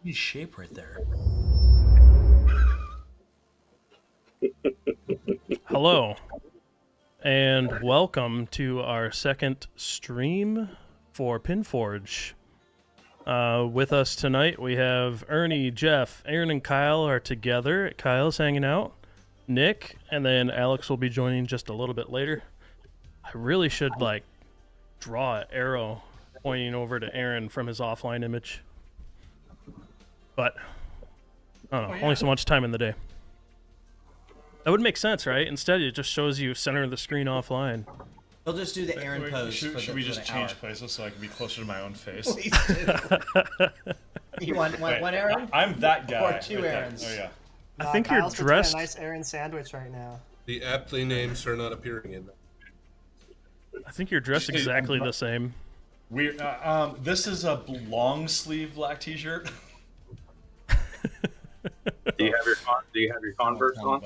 His shape right there. Hello, and welcome to our second stream for PinForge. With us tonight, we have Ernie, Jeff, Aaron, and Kyle are together. Kyle's hanging out. Nick, and then Alex will be joining just a little bit later. I really should, draw an arrow pointing over to Aaron from his offline image. But, I don't know, only so much time in the day. That would make sense, right? Instead, it just shows you center of the screen offline. We'll just do the Aaron pose. Should we just change places so I can be closer to my own face? Please do. You want one Aaron? I'm that guy. Or two Aarons. Oh, yeah. I think you're Kyle's dressed. A nice Aaron sandwich right now. The aptly named are not appearing in that. I think you're dressed exactly the same. This is a long sleeve black T-shirt. Do you have your Converse on?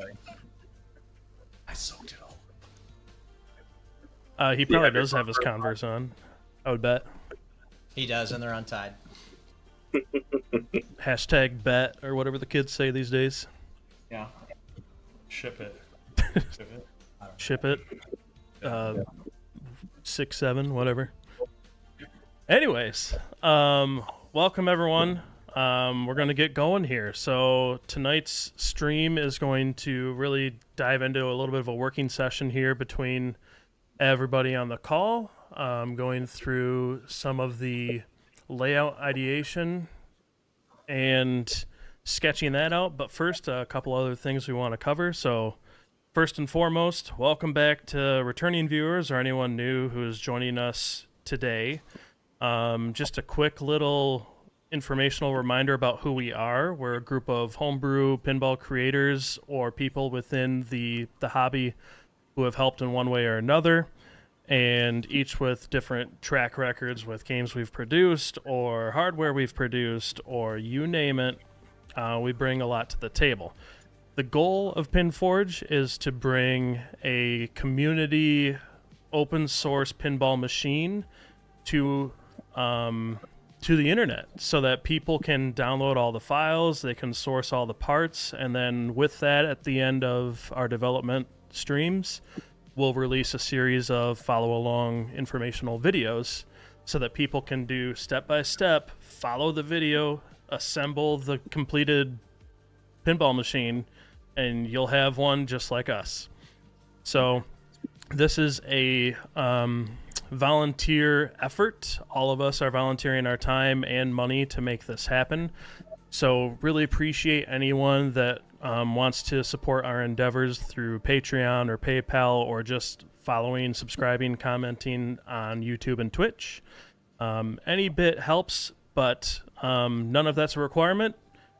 I soaked it all. He probably does have his Converse on. I would bet. He does, and they're untied. Hashtag bet or whatever the kids say these days. Yeah. Ship it. Ship it. 6, 7, whatever. Anyways, welcome everyone. We're going to get going here. So tonight's stream is going to really dive into a little bit of a working session here between everybody on the call, going through some of the layout ideation and sketching that out. But first, a couple other things we want to cover. So first and foremost, welcome back to returning viewers or anyone new who is joining us today. Just a quick little informational reminder about who we are. We're a group of homebrew pinball creators or people within the hobby who have helped in one way or another, and each with different track records with games we've produced or hardware we've produced or you name it. We bring a lot to the table. The goal of PinForge is to bring a community open source pinball machine to the internet so that people can download all the files, they can source all the parts, and then with that, at the end of our development streams, we'll release a series of follow-along informational videos so that people can do step-by-step, follow the video, assemble the completed pinball machine, and you'll have one just like us. So this is a volunteer effort. All of us are volunteering our time and money to make this happen. So really appreciate anyone that wants to support our endeavors through Patreon or PayPal or just following, subscribing, commenting on YouTube and Twitch. Any bit helps, but none of that's a requirement.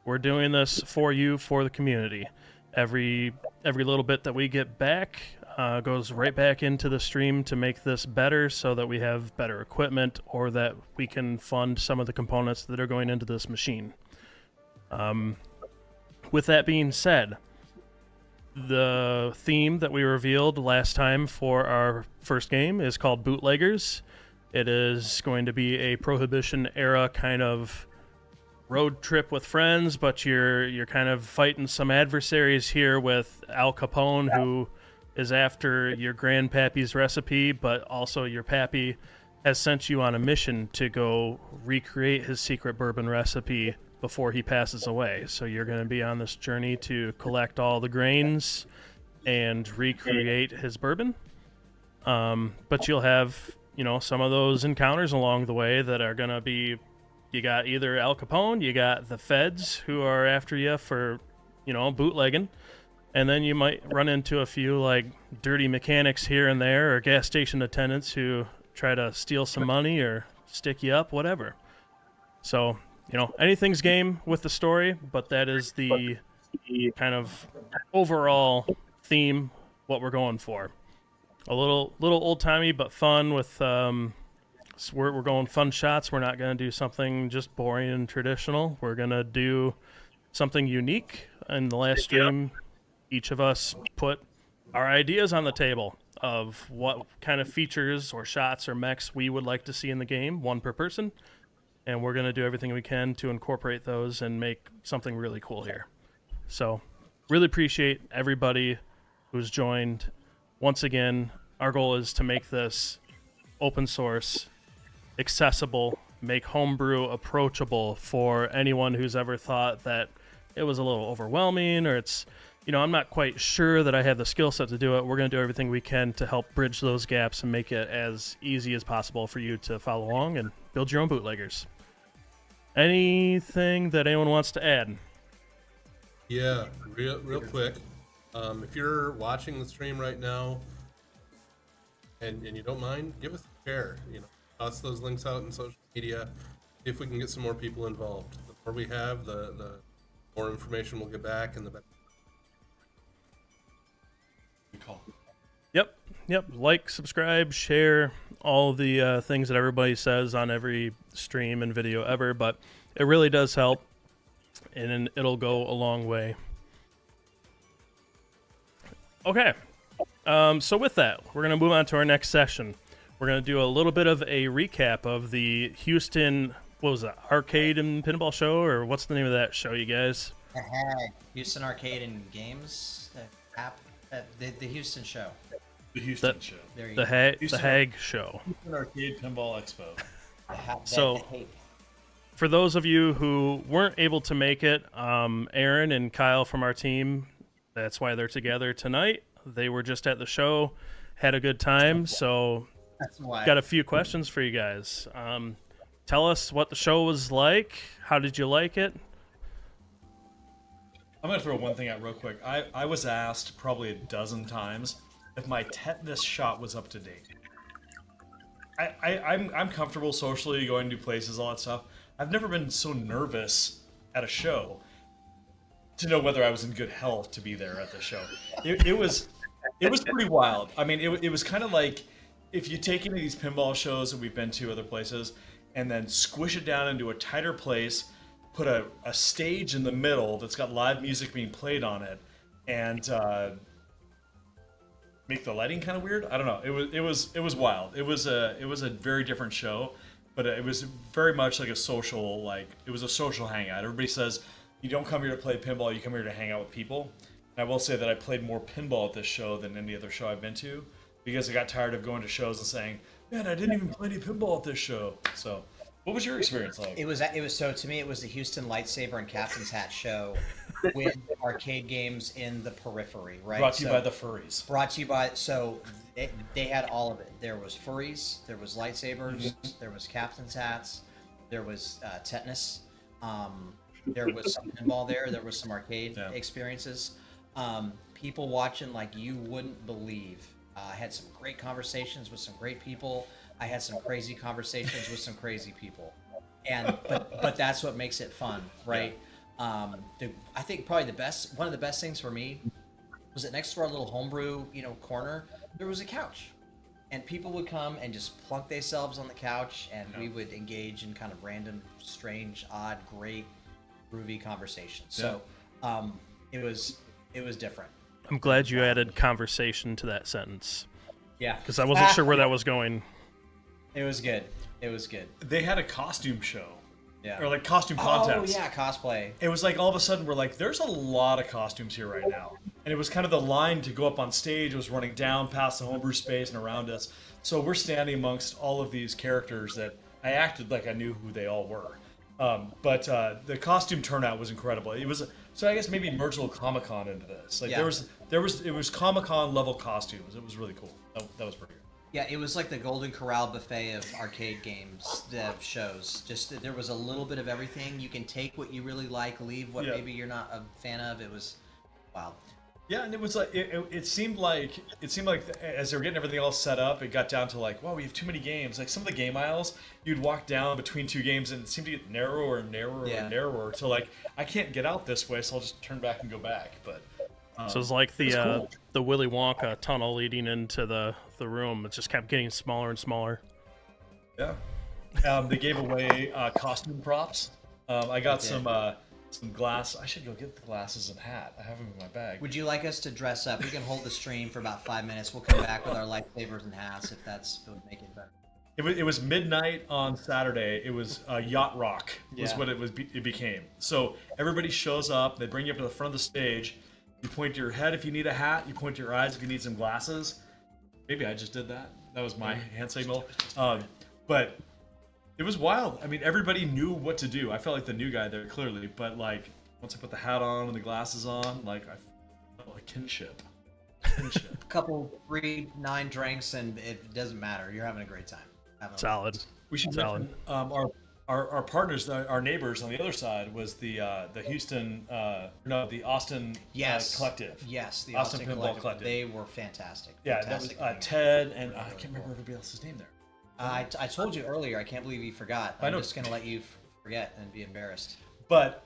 We're doing this for you, for the community. Every little bit that we get back goes right back into the stream to make this better so that we have better equipment or that we can fund some of the components that are going into this machine. With that being said, the theme that we revealed last time for our first game is called Bootleggers. It is going to be a Prohibition era kind of road trip with friends, but you're kind of fighting some adversaries here with Al Capone, who is after your grandpappy's recipe, but also your pappy has sent you on a mission to go recreate his secret bourbon recipe before he passes away. So you're going to be on this journey to collect all the grains and recreate his bourbon. But you'll have, some of those encounters along the way that are going to be, you got either Al Capone, you got the feds who are after you for, bootlegging. And then you might run into a few dirty mechanics here and there or gas station attendants who try to steal some money or stick you up, whatever. So, anything's game with the story, but that is the kind of overall theme, what we're going for. A little old-timey but fun with, we're going fun shots. We're not going to do something just boring and traditional. We're going to do something unique. In the last stream, each of us put our ideas on the table of what kind of features or shots or mechs we would like to see in the game, one per person. and we're going to do everything we can to incorporate those and make something really cool here. So really appreciate everybody who's joined. Once again, our goal is to make this open source, accessible, make homebrew approachable for anyone who's ever thought that it was a little overwhelming or it's, I'm not quite sure that I have the skill set to do it. We're going to do everything we can to help bridge those gaps and make it as easy as possible for you to follow along and build your own bootleggers. Anything that anyone wants to add? Yeah, real quick. If you're watching the stream right now and you don't mind, give us a share. Toss those links out in social media. See if we can get some more people involved. The more we have, the more information we'll get back and the better. Good call. Yep. Like, subscribe, share, all the things that everybody says on every stream and video ever, but it really does help, and it'll go a long way. Okay. So with that, we're going to move on to our next session. We're going to do a little bit of a recap of the Houston, what was that, Arcade and Pinball Show, or what's the name of that show, you guys? Houston Arcade and Games app, the Houston show. The Houston show. There you The, go. the Hag Show. Houston Arcade Pinball Expo. So, for those of you who weren't able to make it, Aaron and Kyle from our team, that's why they're together tonight. They were just at the show, had a good time, so That's why. got a few questions for you guys. Tell us what the show was like. How did you like it? I'm going to throw one thing out real quick. I was asked probably a dozen times if my tetanus shot was up to date. I'm comfortable socially going to places, all that stuff. I've never been so nervous at a show to know whether I was in good health to be there at the show. It was pretty wild. I mean, it was kind of like if you take any of these pinball shows that we've been to other places and then squish it down into a tighter place, put a stage in the middle that's got live music being played on it, and make the lighting kind of weird. I don't know. It was wild. It was a very different show, but it was very much like a social hangout. Everybody says you don't come here to play pinball, you come here to hang out with people. And I will say that I played more pinball at this show than any other show I've been to, because I got tired of going to shows and saying, "Man, I didn't even play any pinball at this show." So, what was your experience like? It was so to me it was the Houston Lightsaber and Captain's Hat show with arcade games in the periphery, right? Brought to you by the furries. Brought to you by they had all of it. There was furries, there was lightsabers, there was Captain's Hats, there was tetanus, there was some pinball there was some arcade experiences. People watching like you wouldn't believe. I had some great conversations with some great people. I had some crazy conversations with some crazy people, but that's what makes it fun, right? I think probably one of the best things for me was that next to our little homebrew, corner, there was a couch, and people would come and just plunk themselves on the couch, and we would engage in kind of random, strange, odd, great, groovy conversations. So, it was different. I'm glad you added conversation to that sentence, Yeah, because I wasn't sure where that was going. It was good. It was good. They had a costume show. Yeah. Or like costume contest. Oh yeah, cosplay. It was like all of a sudden we're like, there's a lot of costumes here right now. And it was kind of the line to go up on stage was running down past the homebrew space and around us. So we're standing amongst all of these characters that I acted like I knew who they all were. But the costume turnout was incredible. It was so I guess maybe merge a little Comic-Con into this. Like it was Comic-Con level costumes. It was really cool. That was pretty good. Yeah, it was like the Golden Corral buffet of arcade games, shows. Just there was a little bit of everything. You can take what you really like, leave what maybe you're not a fan of. It was wild. Yeah, and it was like it seemed like as they were getting everything all set up, it got down to like, wow, we have too many games. Like some of the game aisles, you'd walk down between two games and it seemed to get narrower and narrower and narrower. So like, I can't get out this way, so I'll just turn back and go back. But So it's like the Willy Wonka tunnel leading into the room. It just kept getting smaller and smaller. Yeah. They gave away costume props. I got some glass. I should go get the glasses and hat. I have them in my bag. Would you like us to dress up? We can hold the stream for about 5 minutes. We'll come back with our lightsabers and hats if that would make it better. It was midnight on Saturday. It was Yacht Rock was Yeah. what it became. So everybody shows up. They bring you up to the front of the stage. You point to your head if you need a hat. You point to your eyes if you need some glasses. Maybe I just did that. That was my hand signal. But it was wild. I mean, everybody knew what to do. I felt like the new guy there clearly, but like once I put the hat on and the glasses on, like I felt like kinship. Kinship. A couple, 3, 9 drinks, and it doesn't matter. You're having a great time. Solid. We should Solid. mention our partners, our neighbors on the other side was the Houston, the Austin Yes. Collective. Yes, the Austin Austin, Pinball Collective. Collective. They were fantastic. Yeah, Fantastic that was team. Ted and I Really can't remember cool. everybody else's name there. I told you earlier. I can't believe you forgot. I I'm know. just gonna let you forget and be embarrassed. But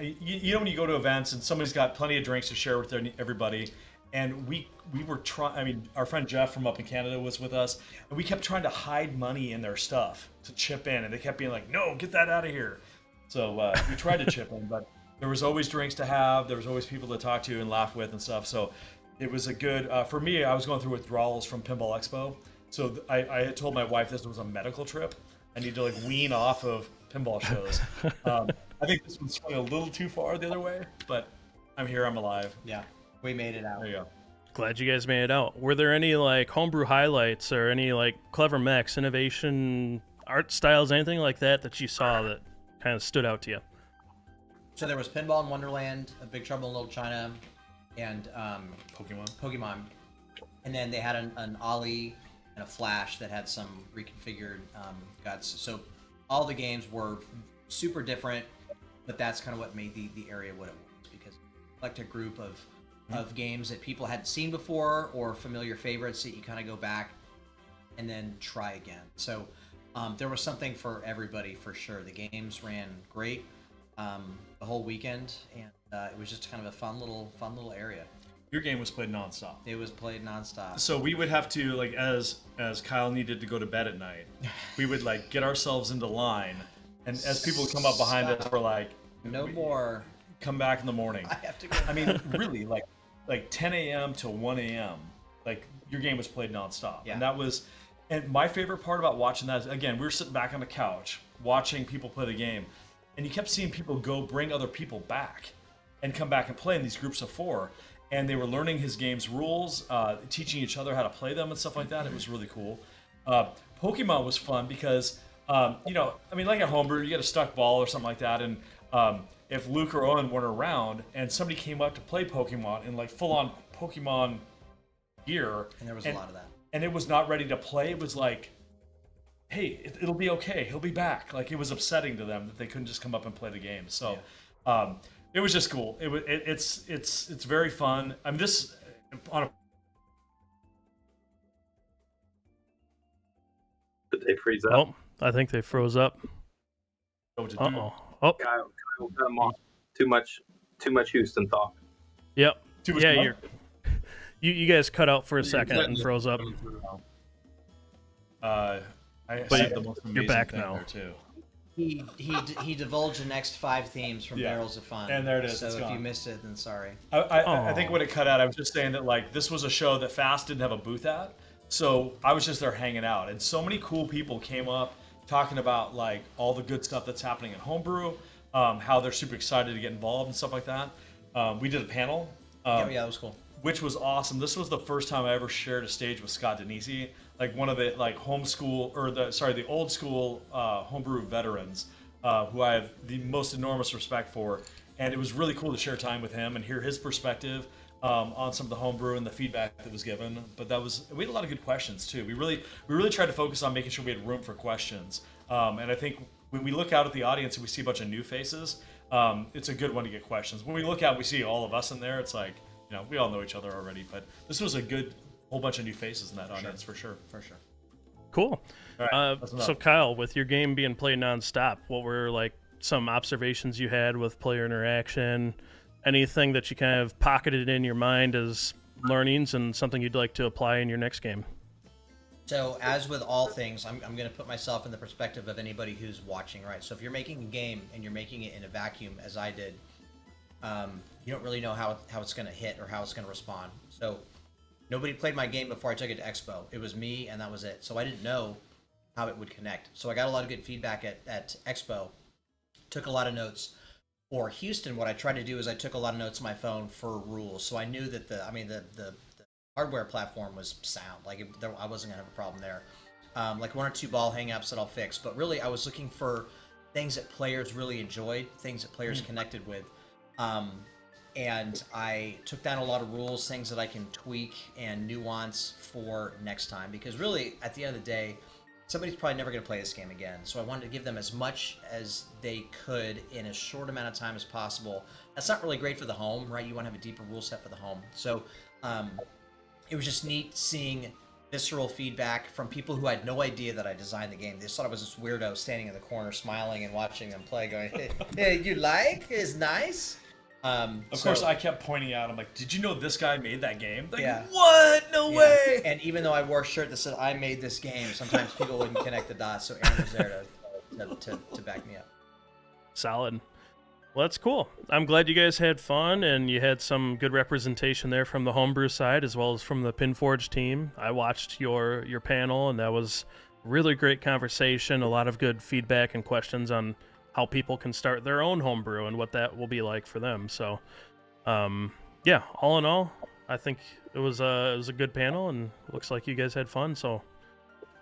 you know when you go to events and somebody's got plenty of drinks to share with everybody, and we were trying. I mean, our friend Jeff from up in Canada was with us, and we kept trying to hide money in their stuff to chip in, and they kept being like, "No, get that out of here." So we tried to chip in, but there was always drinks to have. There was always people to talk to and laugh with and stuff. So it was a good. For me, I was going through withdrawals from Pinball Expo, so I had told my wife this was a medical trip. I need to like wean off of pinball shows. I think this one's swung a little too far the other way, but I'm here. I'm alive. Yeah, we made it out. There you go. Glad you guys made it out. Were there any like homebrew highlights or any like clever mechs, innovation, art styles, anything like that you saw that kind of stood out to you? So there was Pinball in Wonderland, A Big Trouble in Little China, and Pokemon. And then they had an Ollie and a Flash that had some reconfigured guts. So all the games were super different, but that's kind of what made the area what it was, because it like a group of games that people hadn't seen before or familiar favorites that you kind of go back and then try again. So there was something for everybody for sure. The games ran great the whole weekend, and it was just kind of a fun little area. Your game was played nonstop. It was played nonstop. So we would have to like as Kyle needed to go to bed at night, we would like get ourselves into line, and as people would come up behind us, we're like, No more. come back in the morning. I have to go. I mean, really, like 10 a.m. to 1 a.m. Like your game was played nonstop, Yeah. and that was. And my favorite part about watching that is, again, we were sitting back on the couch watching people play the game, and you kept seeing people go bring other people back, and come back and play in these groups of 4, and they were learning his game's rules, teaching each other how to play them and stuff like that. It was really cool. Pokemon was fun because, I mean, like at homebrew, you get a stuck ball or something like that, and if Luke or Owen weren't around and somebody came up to play Pokemon in like full-on Pokemon gear, And there was a lot of that. and it was not ready to play, it was like, hey, it'll be okay, he'll be back. Like, it was upsetting to them that they couldn't just come up and play the game. So it was just cool. It's very fun. I mean, this on a Did they freeze up? Oh, I think they froze up. what to do. Uh-oh. Oh, Kyle cut them off. Too much Houston talk. yep. Too much Yeah, fun? you guys cut out for a second and froze up. I But said the most amazing back thing now. there too. He divulged the next 5 themes from Yeah. Barrels of Fun. And there it is, So it's if you gone. missed it, then sorry. I think when it cut out, I was just saying that like this was a show that Fast didn't have a booth at, so I was just there hanging out, and so many cool people came up talking about like all the good stuff that's happening in homebrew, how they're super excited to get involved and stuff like that. We did a panel, Yeah, that was cool. which was awesome. This was the first time I ever shared a stage with Scott Denisi, like one of the like the old school homebrew veterans, who I have the most enormous respect for. And it was really cool to share time with him and hear his perspective on some of the homebrew and the feedback that was given. But we had a lot of good questions too. We really tried to focus on making sure we had room for questions. And I think when we look out at the audience and we see a bunch of new faces, it's a good one to get questions. When we look out, we see all of us in there. It's like, we all know each other already. But this was a good whole bunch of new faces in that audience for sure. For sure. Cool. All right, that's enough. So Kyle, with your game being played nonstop, what were like some observations you had with player interaction? Anything that you kind of pocketed in your mind as learnings and something you'd like to apply in your next game? So as with all things, I'm going to put myself in the perspective of anybody who's watching, right? So if you're making a game and you're making it in a vacuum, as I did, you don't really know how it's going to hit or how it's going to respond. So nobody played my game before I took it to Expo. It was me, and that was it. So I didn't know how it would connect. So I got a lot of good feedback at Expo. Took a lot of notes. For Houston, what I tried to do is I took a lot of notes on my phone for rules. So I knew that the hardware platform was sound. Like I wasn't gonna have a problem there. Like 1 or 2 ball hangups that I'll fix. But really, I was looking for things that players really enjoyed, things that players connected with. And I took down a lot of rules, things that I can tweak and nuance for next time. Because really, at the end of the day, somebody's probably never going to play this game again. So I wanted to give them as much as they could in as short amount of time as possible. That's not really great for the home, right? You want to have a deeper rule set for the home. So it was just neat seeing visceral feedback from people who had no idea that I designed the game. They just thought I was this weirdo standing in the corner smiling and watching them play going, hey, you like? It's nice. Of course, I kept pointing out. I'm like, "Did you know this guy made that game?" Like, Yeah. what? No way! And even though I wore a shirt that said I made this game, sometimes people wouldn't connect the dots. So Aaron was there to back me up. Solid. Well, that's cool. I'm glad you guys had fun and you had some good representation there from the homebrew side as well as from the PinForge team. I watched your panel and that was really great conversation, a lot of good feedback and questions on how people can start their own homebrew and what that will be like for them. So, yeah, all in all, I think it was a good panel and looks like you guys had fun. So,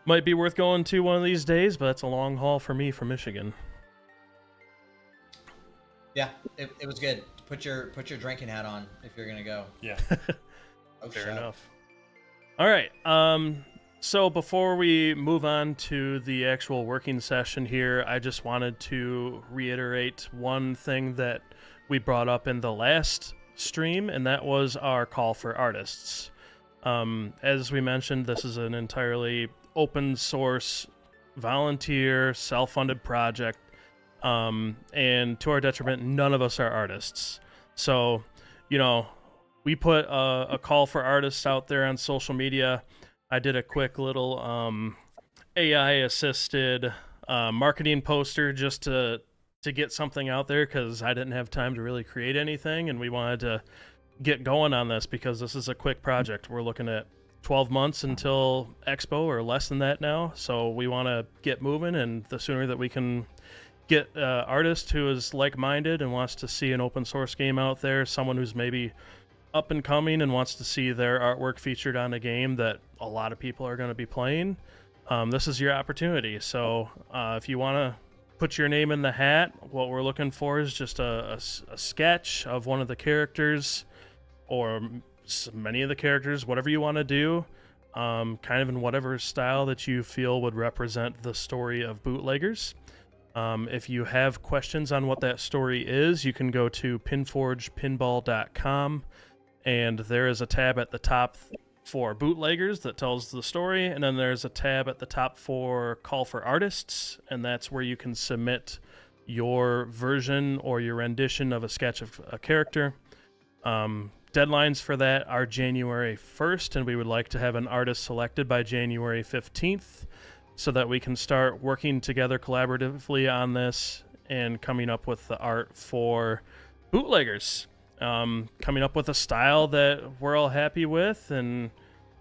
might be worth going to one of these days, but it's a long haul for me from Michigan. Yeah, it was good. Put your drinking hat on if you're gonna go. Yeah. Oh, Fair shut up. enough. All right. So before we move on to the actual working session here, I just wanted to reiterate one thing that we brought up in the last stream, and that was our call for artists. As we mentioned, this is an entirely open source, volunteer, self-funded project, and to our detriment, none of us are artists. So, we put a call for artists out there on social media. I did a quick little AI-assisted marketing poster just to get something out there because I didn't have time to really create anything, and we wanted to get going on this because this is a quick project. We're looking at 12 months until Expo, or less than that now, so we want to get moving, and the sooner that we can get an artist who is like-minded and wants to see an open-source game out there, someone who's maybe up and coming and wants to see their artwork featured on a game that a lot of people are going to be playing, this is your opportunity. So if you want to put your name in the hat, what we're looking for is just a sketch of one of the characters or many of the characters, whatever you want to do, kind of in whatever style that you feel would represent the story of Bootleggers. If you have questions on what that story is, you can go to pinforgepinball.com, and there is a tab at the top for Bootleggers that tells the story, and then there's a tab at the top for Call for Artists, and that's where you can submit your version or your rendition of a sketch of a character. Deadlines for that are January 1st, and we would like to have an artist selected by January 15th so that we can start working together collaboratively on this and coming up with the art for Bootleggers. Coming up with a style that we're all happy with and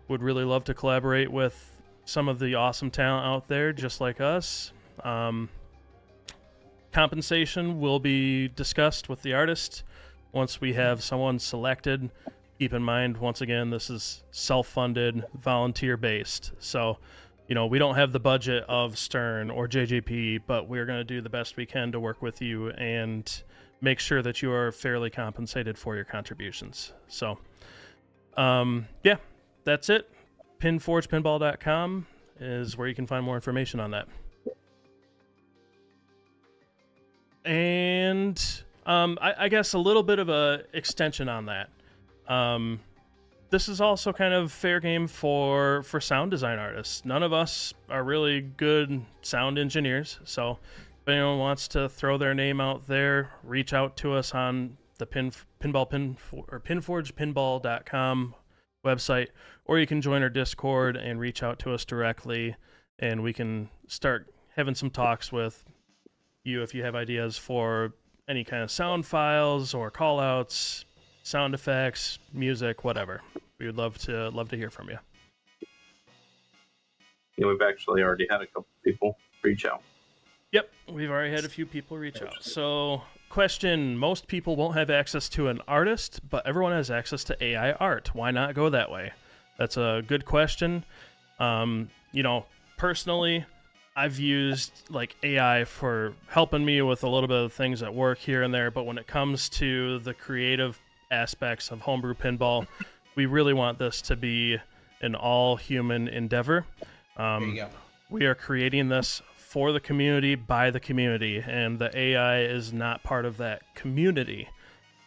would really love to collaborate with some of the awesome talent out there just like us. Compensation will be discussed with the artist once we have someone selected. Keep in mind, once again, this is self-funded, volunteer-based. So, we don't have the budget of Stern or JJP, but we're going to do the best we can to work with you and make sure that you are fairly compensated for your contributions. So, yeah, that's it. PinForgePinball.com is where you can find more information on that. And I guess a little bit of a extension on that. This is also kind of fair game for sound design artists. None of us are really good sound engineers, so if anyone wants to throw their name out there, reach out to us on the PinForgePinball.com website, or you can join our Discord and reach out to us directly, and we can start having some talks with you if you have ideas for any kind of sound files or callouts, sound effects, music, whatever. We would love to hear from you. we've actually already had a couple people reach out. Yep, we've already had a few people reach out. So, question: most people won't have access to an artist, but everyone has access to AI art. Why not go that way? That's a good question. Personally, I've used like AI for helping me with a little bit of things at work here and there, but when it comes to the creative aspects of homebrew pinball, we really want this to be an all-human endeavor. There you go. We are creating this for the community, by the community, and the AI is not part of that community.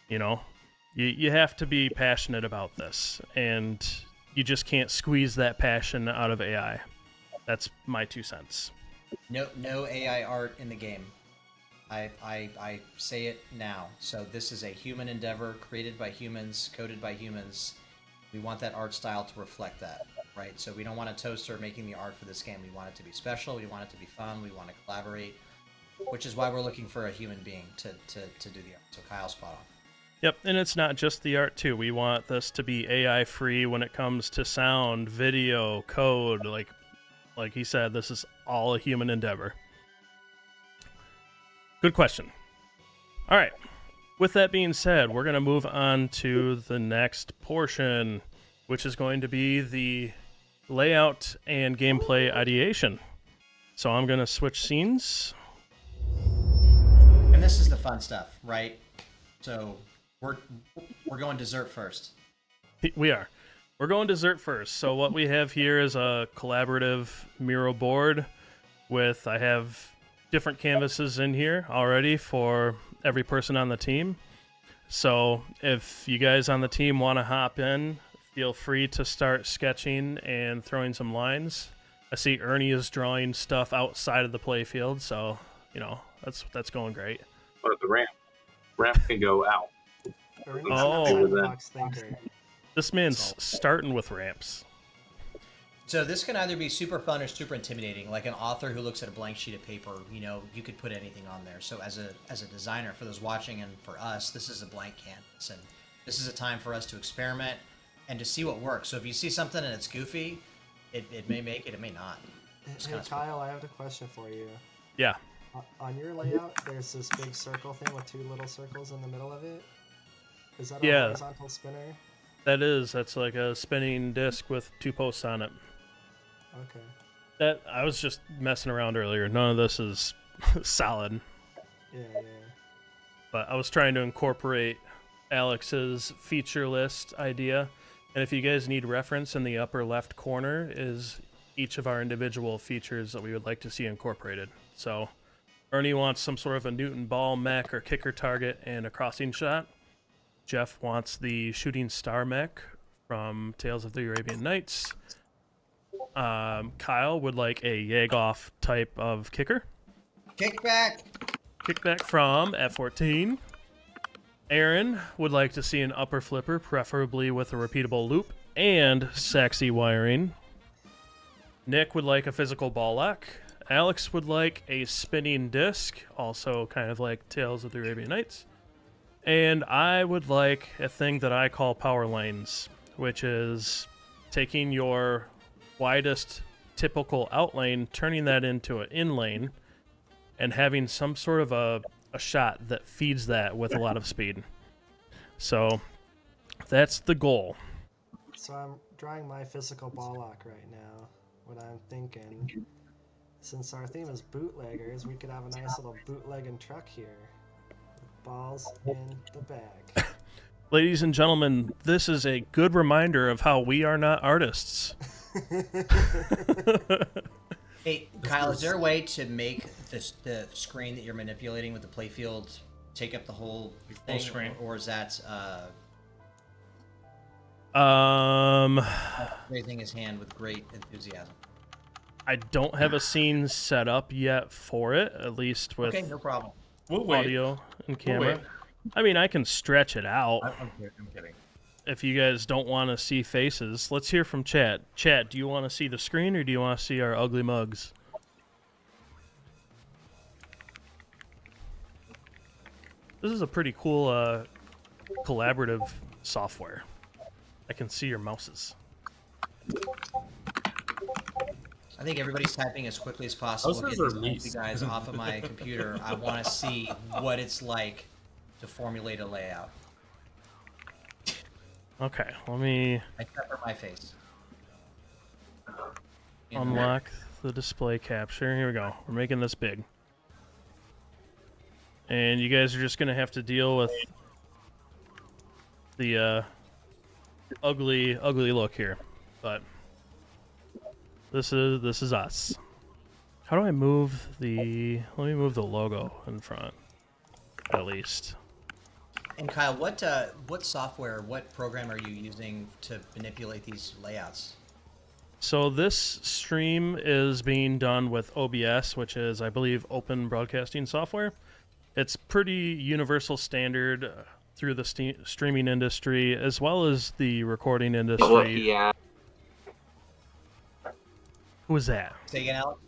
You have to be passionate about this, and you just can't squeeze that passion out of AI. That's my 2 cents. No AI art in the game. I say it now. So this is a human endeavor created by humans, coded by humans. We want that art style to reflect that, right? So we don't want a toaster making the art for this game. We want it to be special. We want it to be fun. We want to collaborate, which is why we're looking for a human being to do the art. So Kyle's spot on. Yep, and it's not just the art too. We want this to be AI free when it comes to sound, video, code. Like he said, this is all a human endeavor. Good question. All right. With that being said, we're going to move on to the next portion, which is going to be the layout and gameplay ideation. So I'm going to switch scenes. And this is the fun stuff, right? So we're going dessert first. We are. We're going dessert first. So what we have here is a collaborative Miro board with, I have different canvases in here already for every person on the team. So if you guys on the team want to hop in, feel free to start sketching and throwing some lines. I see Ernie is drawing stuff outside of the playfield, so that's going great. But the ramp can go out. Ernie's Oh. an outside-the-box thinker. This man's starting with ramps. So this can either be super fun or super intimidating. Like an author who looks at a blank sheet of paper, you could put anything on there. So as a designer, for those watching and for us, this is a blank canvas, and this is a time for us to experiment and to see what works. So if you see something and it's goofy, it may make it, it may not. It's Hey, kinda Kyle, I have a question for you. Yeah. On your layout, there's this big circle thing with 2 little circles in the middle of it. Is that a Yeah. horizontal spinner? That's like a spinning disc with 2 posts on it. Okay. That I was just messing around earlier. None of this is solid, Yeah. but I was trying to incorporate Alex's feature list idea. And if you guys need reference, in the upper left corner is each of our individual features that we would like to see incorporated. So Ernie wants some sort of a Newton ball, mech, or kicker target and a crossing shot. Jeff wants the shooting star mech from Tales of the Arabian Nights. Kyle would like a Jagoff type of kicker. Kickback. Kickback from F-14. Aaron would like to see an upper flipper, preferably with a repeatable loop and sexy wiring. Nick would like a physical ball lock. Alex would like a spinning disc, also kind of like Tales of the Arabian Nights. And I would like a thing that I call power lanes, which is taking your widest typical out lane, turning that into an in lane, and having some sort of a shot that feeds that with a lot of speed. So that's the goal. So I'm drawing my physical ball lock right now. What I'm thinking, since our theme is bootleggers, we could have a nice little bootlegging truck here. With balls in the bag. Ladies and gentlemen, this is a good reminder of how we are not artists. Hey, Kyle, is there a way to make the screen that you're manipulating with the playfield take up the whole thing, screen. or is that raising his hand with great enthusiasm? I don't have a scene set up yet for it, at least with Okay, no problem. We'll wait. audio and We'll camera. wait. I mean, I can stretch it out I'm kidding. if you guys don't want to see faces. Let's hear from Chat. Chat, do you want to see the screen or do you want to see our ugly mugs? This is a pretty cool collaborative software. I can see your mouses. I think everybody's typing as quickly as possible. Houses Get or these fancy meese? guys off of my computer. I want to see what it's like to formulate a layout. Okay, let me Except for my face. You know? unlock the display capture. Here we go. We're making this big. And you guys are just going to have to deal with the ugly look here. But this is us. How do I move the... Let me move the logo in front, at least. And Kyle, what software, what program are you using to manipulate these layouts? So this stream is being done with OBS, which is, I believe, open broadcasting software. It's pretty universal standard through the streaming industry, as well as the recording industry. Yeah. Who was that? Say again, Alex?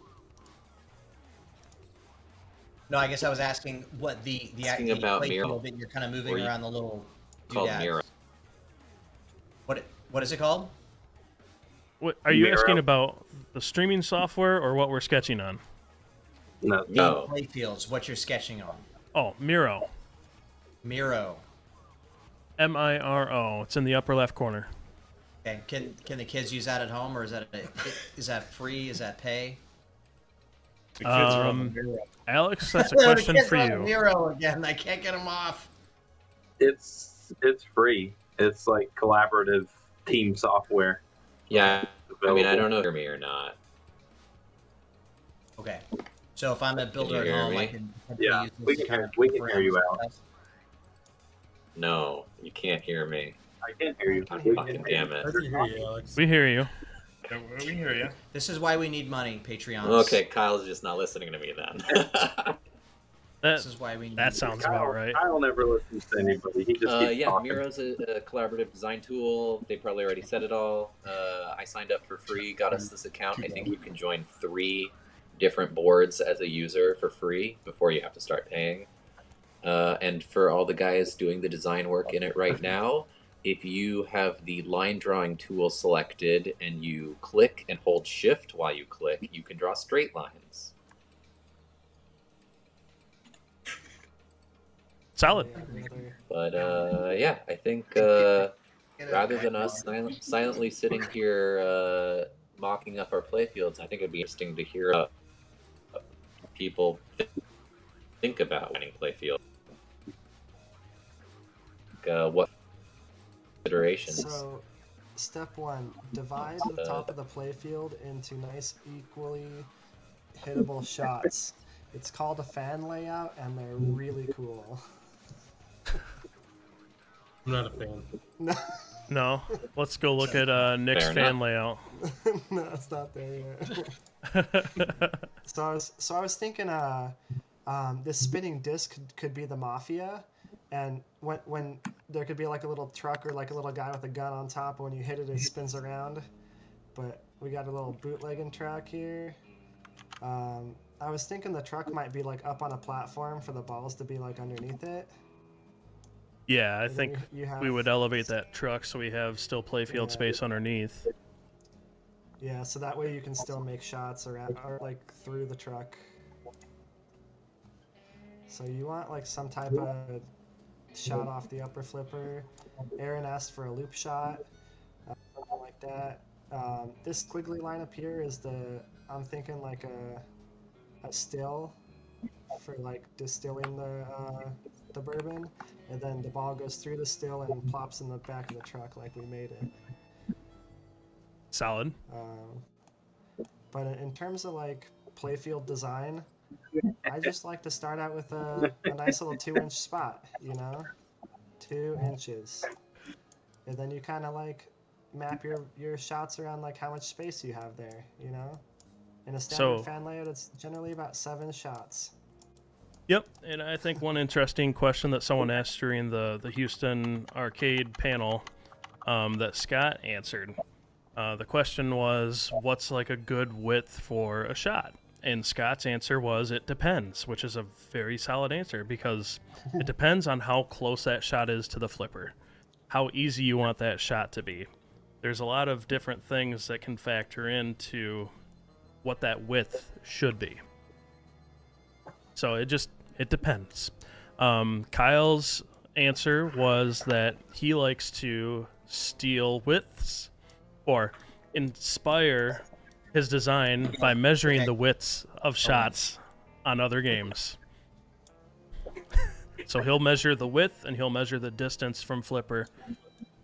No, I guess I was asking what the Asking about play Miro. field that you're kind of moving Or you- around the little Called doodads. Miro. What is it called? What, are you Miro. asking about the streaming software or what we're sketching on? No. The No. play fields, what you're sketching on. Oh, Miro. Miro. Miro. It's in the upper left corner. Okay, can the kids use that at home, or is that free? Is that pay? The kids are on the Um, Miro. Alex, that's a The question kids for are on you. Miro again. I can't get them off. It's free. It's like collaborative team software. Yeah, I mean, I Available. don't know if you hear me or not. Okay. So if I'm a builder you at hear home, I me? can Yeah, use this we to can kind hear- of we can hear you, program Alex. stuff. No, you can't hear me. I can't hear you. I can hear Fucking damn I it. can hear you, Alex. We hear you. Okay, we hear you. This is why we need money, Patreon. Okay, Kyle's just not listening to me then. This is why we need. That sounds about right. Kyle never listens to anybody. He just keeps Yeah, talking. Miro's a collaborative design tool. They probably already said it all. I signed up for free, got us this account. I think you can join 3 different boards as a user for free before you have to start paying. And for all the guys doing the design work in it right now, if you have the line drawing tool selected and you click and hold shift while you click, you can draw straight lines. Solid. But yeah, I think rather than us silently sitting here mocking up our playfields, I think it'd be interesting to hear people think about winning playfield. What considerations? So, step 1: divide the top of the playfield into nice, equally hittable shots. It's called a fan layout, and they're really cool. I'm not a fan. No, No, let's go look at Nick's Fair fan enough. layout. no, it's not there yet. So I was thinking, this spinning disc could be the mafia, and when there could be like a little truck or like a little guy with a gun on top, and when you hit it, it spins around. But we got a little bootlegging truck here. I was thinking the truck might be like up on a platform for the balls to be like underneath it. Yeah, I And then think you have, we would elevate that truck so we have still playfield Yeah. space underneath. Yeah, so that way you can still make shots around or like through the truck. So you want like some type of shot off the upper flipper. Aaron asked for a loop shot, something like that. This squiggly line up here is I'm thinking like a still for like distilling the bourbon, and then the ball goes through the still and plops in the back of the truck like we made it. Solid. But in terms of like playfield design, I just like to start out with a nice little 2-inch spot, 2 inches. And then you kind of like map your shots around like how much space you have there, In a standard So- fan layout, it's generally about 7 shots. Yep, and I think one interesting question that someone asked during the Houston arcade panel that Scott answered. The question was, what's like a good width for a shot? And Scott's answer was, it depends, which is a very solid answer because it depends on how close that shot is to the flipper, how easy you want that shot to be. There's a lot of different things that can factor into what that width should be. So it depends. Kyle's answer was that he likes to steal widths or inspire his design by measuring the widths of shots on other games. So he'll measure the width and he'll measure the distance from flipper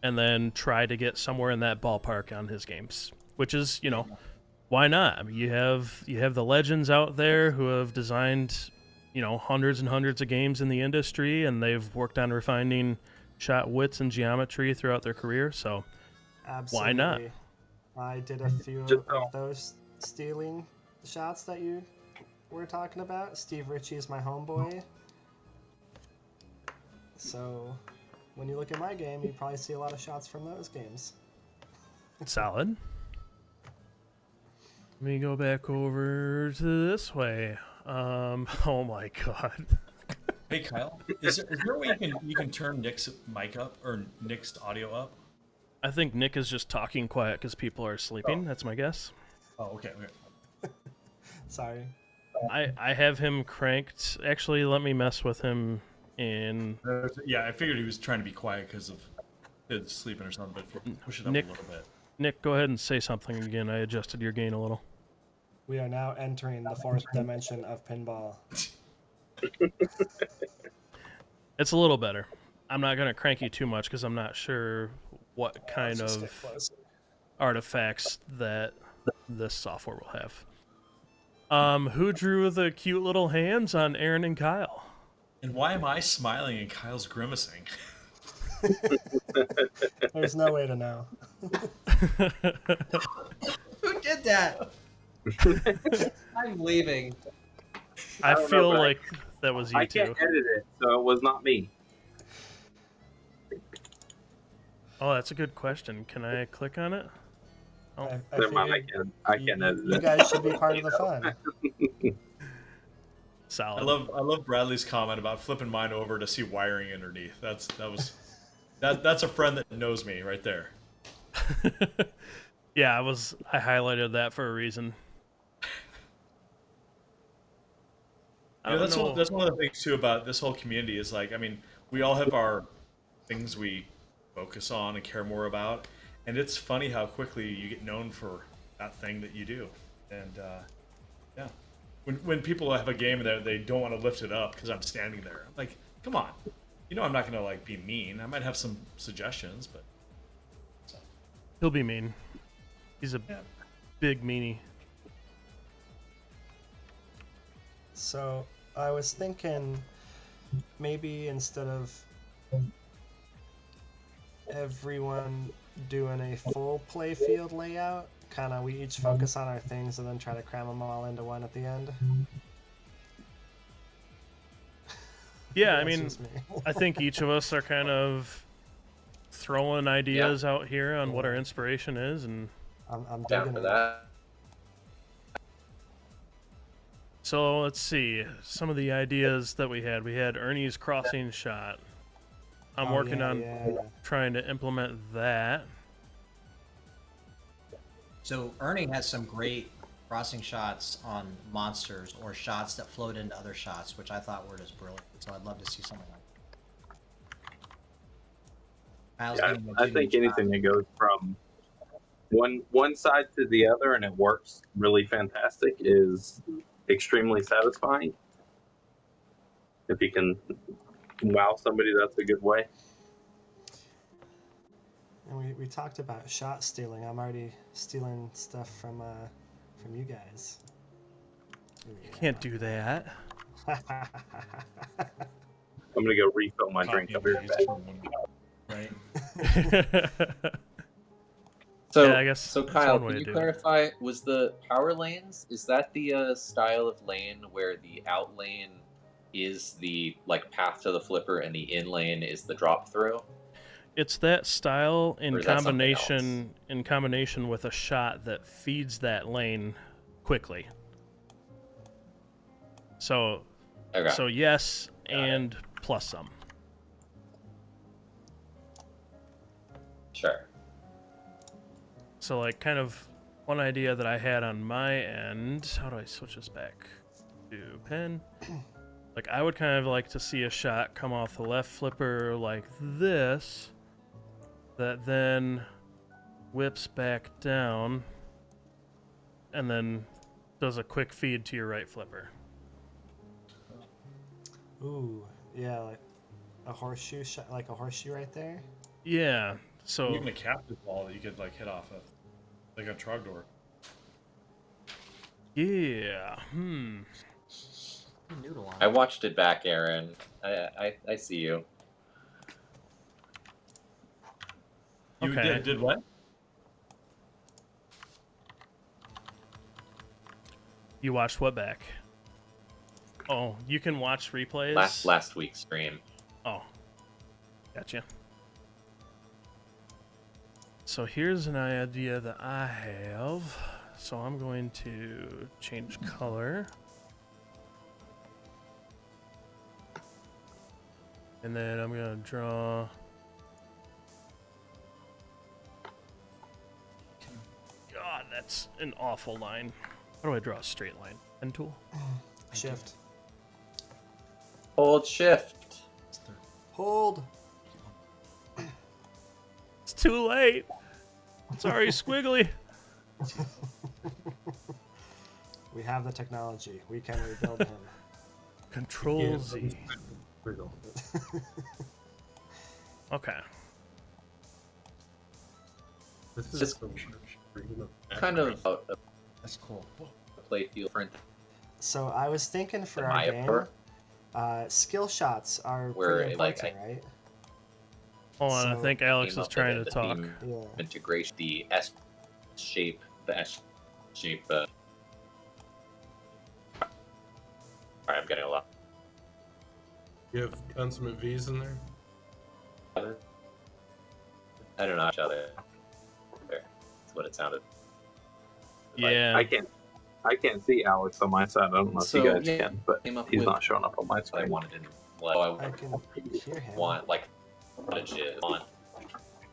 and then try to get somewhere in that ballpark on his games, which is, why not? I mean, you have the legends out there who have designed, hundreds and hundreds of games in the industry, and they've worked on refining shot widths and geometry throughout their career. So Absolutely. why not? I did a few of those stealing shots that you were talking about. Steve Ritchie's my homeboy. So when you look at my game, you probably see a lot of shots from those games. Solid. Let me go back over to this way. Oh my god. Hey Kyle, is there a way you can turn Nick's mic up or Nick's audio up? I think Nick is just talking quiet because people are sleeping. That's my guess. Oh, okay. Sorry. I have him cranked. Actually, let me mess with him in... Yeah, I figured he was trying to be quiet because of his sleeping or something, but if you push it up Nick, a little bit. Nick, go ahead and say something again. I adjusted your gain a little. We are now entering the fourth dimension of pinball. It's a little better. I'm not going to crank you too much because I'm not sure what kind of artifacts that this software will have. Who drew the cute little hands on Aaron and Kyle? And why am I smiling and Kyle's grimacing? There's no way to know. Who did that? I'm leaving. I don't feel know, like that was you I too. can't edit it, so it was not me. Oh, that's a good question. Can I click on it? Oh, I Never mind, figured I can edit you it. guys should be part of the fun. solid. I love Bradley's comment about flipping mine over to see wiring underneath. That's a friend that knows me right there. Yeah, I highlighted that for a reason. That's one of the things too about this whole community is like, I mean, we all have our things we focus on and care more about, and it's funny how quickly you get known for that thing that you do. And yeah, when people have a game that they don't want to lift it up because I'm standing there, I'm like, come on, I'm not gonna like be mean. I might have some suggestions, but He'll be mean. He's a big meanie. So I was thinking maybe instead of everyone doing a full playfield layout, kind of we each focus on our things and then try to cram them all into one at the end. Yeah, I That's mean, just me. I think each of us are kind of throwing ideas out here on what our inspiration is, and I'm Down digging for it. that. so let's see some of the ideas that we had. We had Ernie's crossing shot. I'm Oh, working yeah, on yeah. trying to implement that. So Ernie has some great crossing shots on monsters or shots that float into other shots, which I thought were just brilliant. So I'd love to see something like that. Kyle's Yeah, getting the I two think new anything shots. that goes from one side to the other and it works really fantastic is extremely satisfying. If you can wow somebody, that's a good way. And we talked about shot stealing. I'm already stealing stuff from you guys. Can't do that. I'm gonna go refill my drink up here. Right. So, Yeah, I guess so that's Kyle, one way can to you do it. clarify? Was the power lanes? Is that the style of lane where the out lane is the path to the flipper and the in lane is the drop through? It's that style Or is that something in combination with a shot that feeds that lane quickly. So Okay. so yes, and plus some. Sure. So kind of one idea that I had on my end. How do I switch this back to pen? Like, I would kind of like to see a shot come off the left flipper like this, that then whips back down, and then does a quick feed to your right flipper. Ooh, yeah, like a horseshoe shot, like a horseshoe right there. Yeah, so Even a captive ball that you could like hit off of, like a Trogdor. yeah, Noodle on I it. watched it back, Aaron. I see you. You Okay. did what? You watched what back? Oh, you can watch replays? Last week's stream. Oh, gotcha. So here's an idea that I have. So I'm going to change color. And then I'm going to draw... God, that's an awful line. How do I draw a straight line? Pen tool? Shift. Hold shift. Hold. It's too late. Sorry, Squiggly. We have the technology. We can rebuild him. Control Yeah, Z. Wiggle. Okay. This is Just so Kind of a That's cool. play feel different. So I was thinking for Am our I a game, pro? skill shots are Where, pretty like, important, right? Hold on, I So- think Alex Came is up trying with to the talk. theme Yeah. Integration, the S shape. Alright, I'm getting a lot. You have consummate V's in there? I don't know how to. That's what it sounded. Yeah. I can't see Alex on my side. I don't know if So, you guys yeah, can, but came up he's with not showing up on my what I screen. wanted in. Like, I can hear him. want like strategy on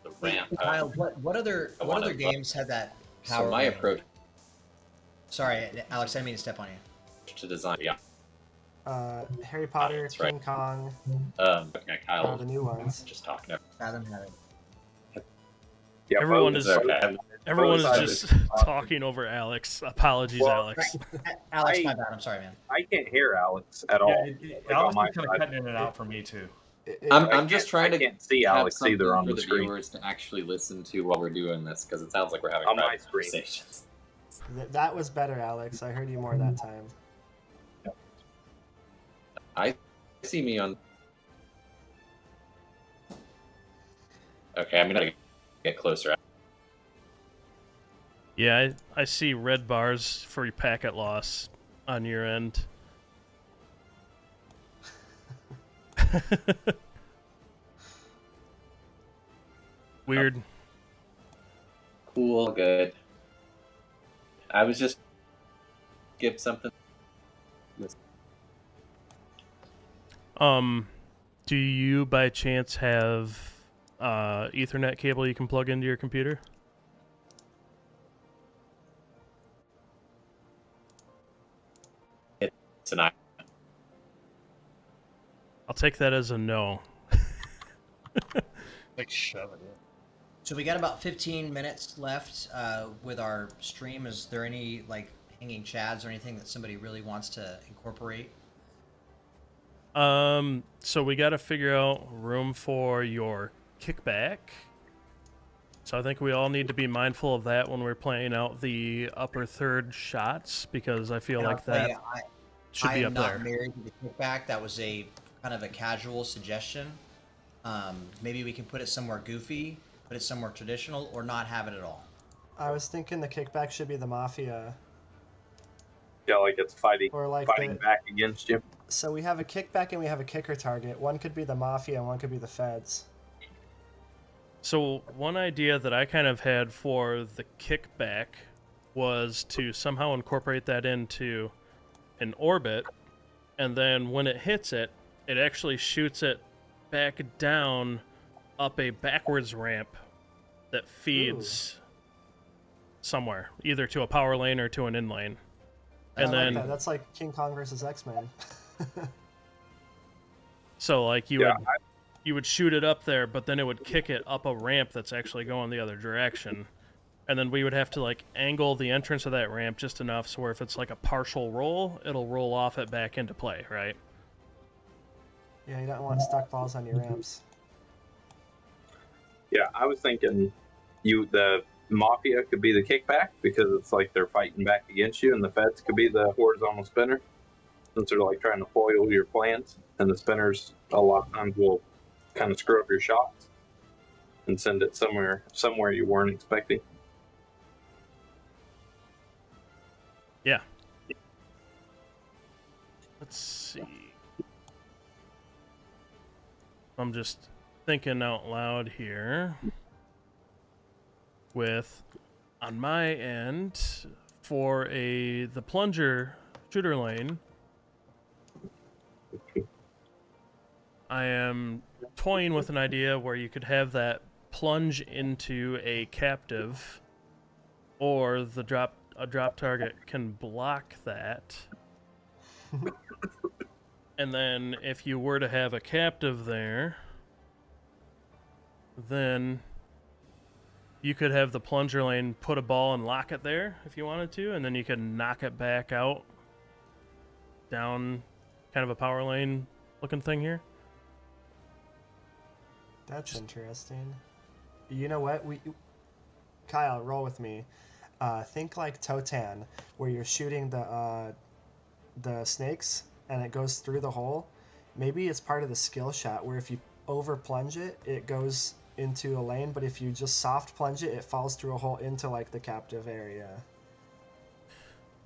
the ramp. Kyle, what other I what wanna- other games had that power? So my ring? approach Sorry, Alex, I didn't mean to step on you. to design, yeah. Harry Potter, that's right. King Kong, Okay, Kyle, the new ones. just talking. Fathom had it. Yeah, Everyone both- is- Okay. Everyone is Both just sides. talking over Alex. Apologies, Well, Alex. Alex, my bad. I'm sorry, man. I can't hear Alex at all. Like, Alex on my is kind side. of cutting in and out for me too. I'm just trying I to can't see have Alex something either on for the the screen. viewers to actually listen to while we're doing this, because it sounds like we're having On my private screen. conversations. That was better, Alex. I heard you more that time. I see me on. Okay, I'm gonna get closer. Yeah, I see red bars for your packet loss on your end. Weird. Cool, good. I was just give something. Do you by chance have Ethernet cable you can plug into your computer? Tonight. I'll take that as a no. Like shove it in. So we got about 15 minutes left with our stream. Is there any like hanging chads or anything that somebody really wants to incorporate? So we got to figure out room for your kickback. So I think we all need to be mindful of that when we're playing out the upper third shots, because I feel And like I'll tell that you, should I be am up not there. married to the kickback. That was a kind of a casual suggestion. Maybe we can put it somewhere goofy, put it somewhere traditional, or not have it at all. I was thinking the kickback should be the Mafia. Yeah, like it's fighting Or like fighting the, back against you. so we have a kickback and we have a kicker target. One could be the Mafia and one could be the Feds. So one idea that I kind of had for the kickback was to somehow incorporate that into an orbit, and then when it hits it, it actually shoots it back down up a backwards ramp that feeds somewhere, either to a power lane or to an in lane. And I then like that. That's like King Kong versus X-Men. so like Yeah, you would shoot it up there, but then it would kick it up a ramp that's actually going the other direction. And then we would have to like angle the entrance of that ramp just enough so where if it's like a partial roll, it'll roll off it back into play, right? Yeah, you don't want stuck balls on your ramps. Yeah, I was thinking the Mafia could be the kickback because it's like they're fighting back against you, and the Feds could be the horizontal spinner since they're like trying to foil your plans, and the spinners a lot of times will kind of screw up your shots and send it somewhere you weren't expecting. Yeah. Let's see. I'm just thinking out loud here. With, on my end, for the plunger shooter lane, I am toying with an idea where you could have that plunge into a captive, or a drop target can block that. And then if you were to have a captive there, then you could have the plunger lane put a ball and lock it there if you wanted to, and then you could knock it back out down kind of a power lane looking thing here. That's interesting. You know what? Kyle, roll with me. Think like Totan, where you're shooting the snakes and it goes through the hole. Maybe it's part of the skill shot where if you over plunge it, it goes into a lane, but if you just soft plunge it, it falls through a hole into like the captive area.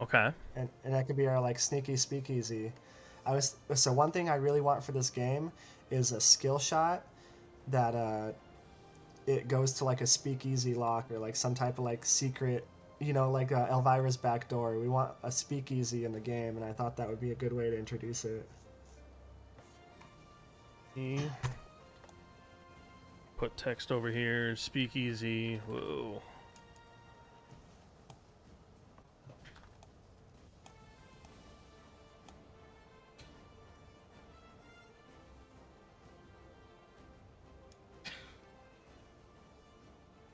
Okay. And that could be our like sneaky speakeasy. So one thing I really want for this game is a skill shot that it goes to like a speakeasy lock or like some type of like secret, like Elvira's back door. We want a speakeasy in the game, and I thought that would be a good way to introduce it. Put text over here, speakeasy. Whoa.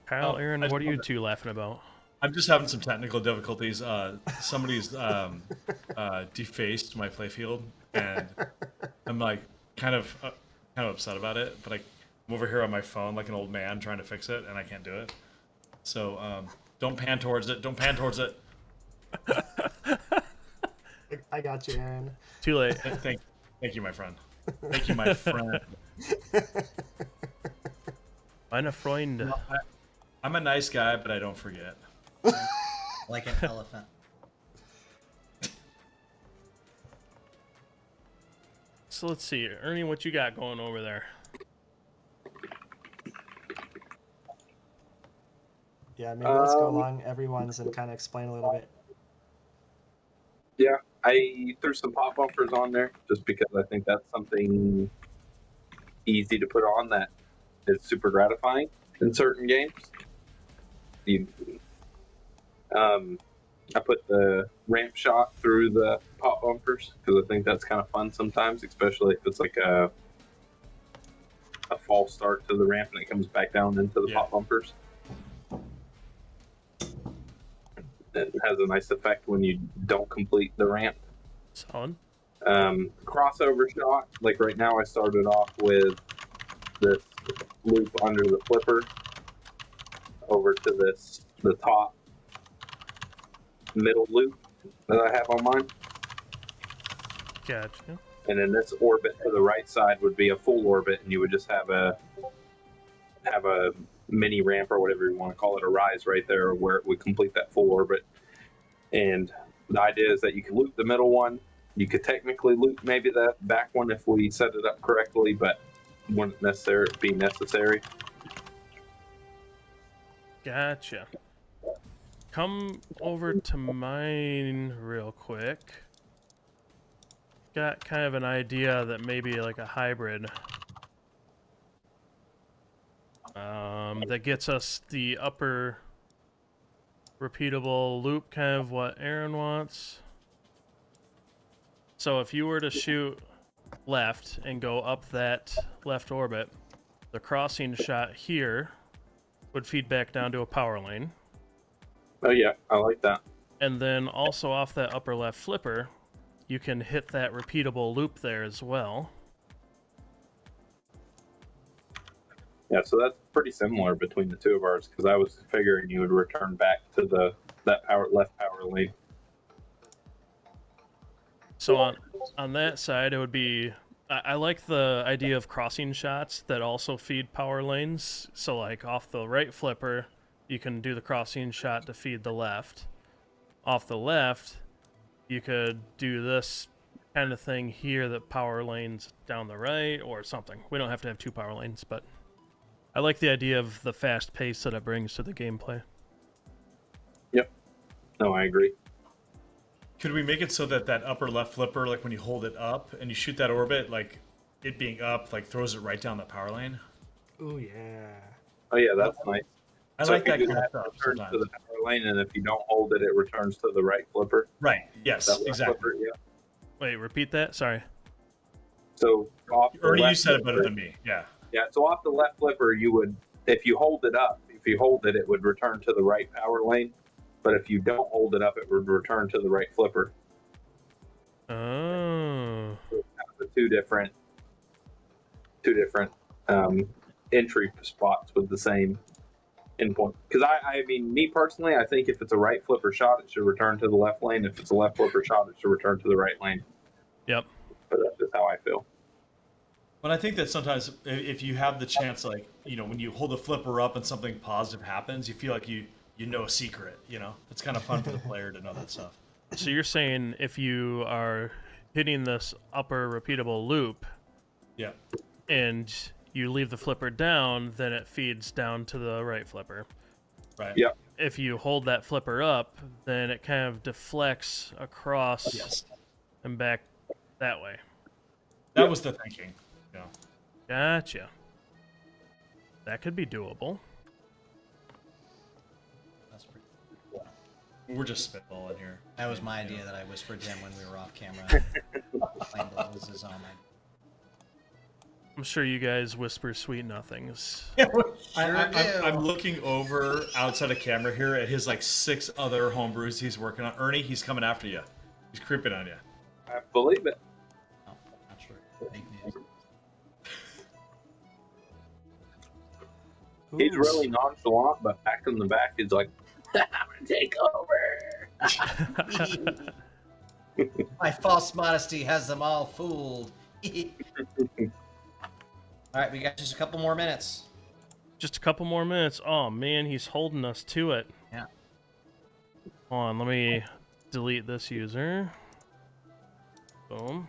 Kyle, Aaron, what are you two laughing about? I'm just having some technical difficulties. Somebody's defaced my playfield, and I'm like kind of upset about it. But I'm over here on my phone like an old man trying to fix it, and I can't do it. So don't pan towards it. Don't pan towards it. I got you, Aaron. Too late. Thank you, my friend. Thank you, my friend. Meine Freunde. I'm a nice guy, but I don't forget. Like an elephant. So let's see, Ernie, what you got going over there? Yeah, maybe let's go along everyone's and kind of explain a little bit. Yeah, I threw some pop bumpers on there just because I think that's something easy to put on that is super gratifying in certain games. I put the ramp shot through the pop bumpers because I think that's kind of fun sometimes, especially if it's like a false start to the ramp and it comes back down into the pop bumpers. It has a nice effect when you don't complete the ramp. Solid. Crossover shot, like right now I started off with this loop under the flipper over to the top middle loop that I have on mine. Gotcha. And then this orbit to the right side would be a full orbit, and you would just have a mini ramp or whatever you want to call it, a rise right there where it would complete that full orbit. And the idea is that you can loop the middle one. You could technically loop maybe the back one if we set it up correctly, but wouldn't be necessary. Gotcha. Come over to mine real quick. Got kind of an idea that maybe like a hybrid that gets us the upper repeatable loop, kind of what Aaron wants. So if you were to shoot left and go up that left orbit, the crossing shot here would feed back down to a power lane. Oh yeah, I like that. And then also off that upper left flipper, you can hit that repeatable loop there as well. Yeah, so that's pretty similar between the two of ours because I was figuring you would return back to that left power lane. So on that side, it would be... I like the idea of crossing shots that also feed power lanes. So like off the right flipper, you can do the crossing shot to feed the left. Off the left, you could do this kind of thing here that power lanes down the right or something. We don't have to have 2 power lanes, but I like the idea of the fast pace that it brings to the gameplay. Yep. No, I agree. Could we make it so that that upper left flipper, like when you hold it up and you shoot that orbit, like it being up, like throws it right down that power lane? Ooh, yeah. Oh yeah, that's nice. I So like if you that do kind of it stuff returns to sometimes. the power lane, and if you don't hold it, it returns to the right flipper. Right. Yes. That left Exactly. flipper, yeah. Wait, repeat that? Sorry. So off the Ernie, you left said it better flipper- than me. Yeah. Yeah, so off the left flipper, you would, if you hold it up, it would return to the right power lane. But if you don't hold it up, it would return to the right flipper. Oh. So it's kind of the two different entry spots with the same endpoint. Because I mean, me personally, I think if it's a right flipper shot, it should return to the left lane. If it's a left flipper shot, it should return to the right lane. Yep. But that's just how I feel. But I think that sometimes if you have the chance, like, you know, when you hold the flipper up and something positive happens, you feel like you know a secret, you know? It's kind of fun for the player to know that stuff. So you're saying if you are hitting this upper repeatable loop Yeah. and you leave the flipper down, then it feeds down to the right flipper. Right. Yep. If you hold that flipper up, then it kind of deflects across Yes. and back that way. That was the thinking. Yeah. Gotcha. That could be doable. That's pretty. We're just spitballing here. That was my idea that I whispered to him when we were off camera. Claimed it was his own idea. I'm sure you guys whisper sweet nothings. I'm looking over outside of camera here at his like 6 other homebrews he's working on. Ernie, he's coming after you. He's creeping on you. I believe it. No, not sure. Fake news. He's Ooh, really nonchalant, but back in the back, he's like, I'm going to take over. My false modesty has them all fooled. All right, we got just a couple more minutes. Just a couple more minutes. Oh man, he's holding us to it. Yeah. Hold on, let me delete this user. Boom.